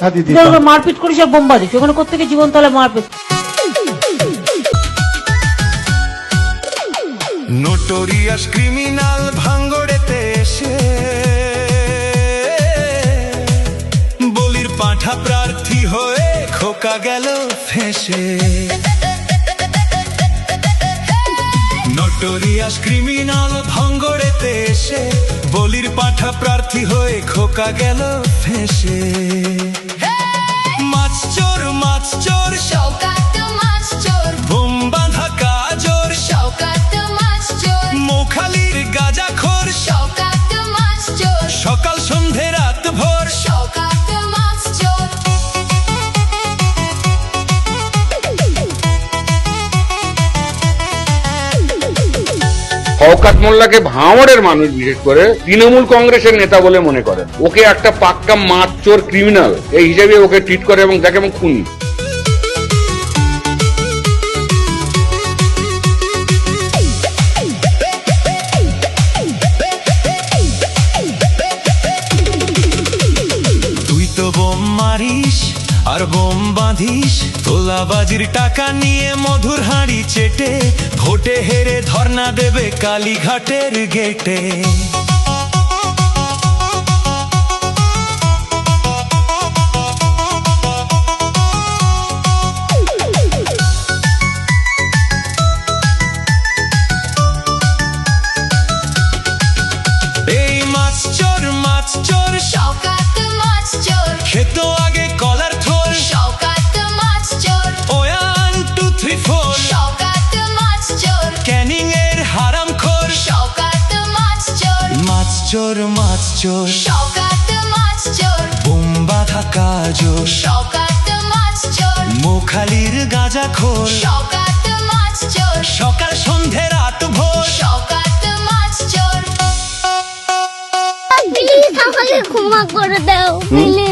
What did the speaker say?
মারপিট করিস আর বোম্বা দিস, ওখানে কোথেকে জীবন তাহলে মারপিট। নোটোরিয়াস ক্রিমিনাল ভাঙ্গড়েতে এসে বলির পাঁঠা প্রার্থী হয়ে খোকা গেল ফেঁসে। নোটোরিয়াস ক্রিমিনাল ভাঙ্গড়েতে এসে বলির পাঁঠা প্রার্থী হয়ে খোকা গেল ফেঁসে। মাছ চোর মাছ চোর শওকাত মাছ চোর, বোম বাঁধা কাজর শওকাত মাছ চোর, মোখালির গাঁজাখোর শওকাত মাছ চোর, সকাল সন্ধে রাত ভোর শওকাত মাছ চোর। শওকত মোল্লাকে ভাঙড়ের মানুষ বিশেষ করে তৃণমূল কংগ্রেসের নেতা বলে মনে করেন। ওকে একটা পাক্কা মাছ চোর ক্রিমিনাল এই হিসেবে ওকে ট্রিট করে এবং তাকে এবং খুনি। তুই তো বোম মারিস আর বোম বাঁধিস, তোলাবাজির টাকা নিয়ে মধুর হাঁড়ি চেটে ভোটে হেরে ধর্ণা দেবে কালীঘাটের গেটে। এই মাছ চোর শওকাত মাছ চোর, খেতো আগে কলার থোর শওকাত মাছ চোর, 1 2 3 4 শওকাত মাছ চোর, ক্যানিং এর হারাম খোর। শওকাত মাছ চোর, মাছ চোর শওকাত মাছ চোর, বোম বাঁধা কাজর শওকাত মাছ চোর, মোখালির গাঁজাখোর শওকাত মাছ চোর, সকাল সন্ধে রাত ভোর শওকাত মাছ চোর। প্লিজ আমাকে ক্ষমা করে দাও, প্লিজ।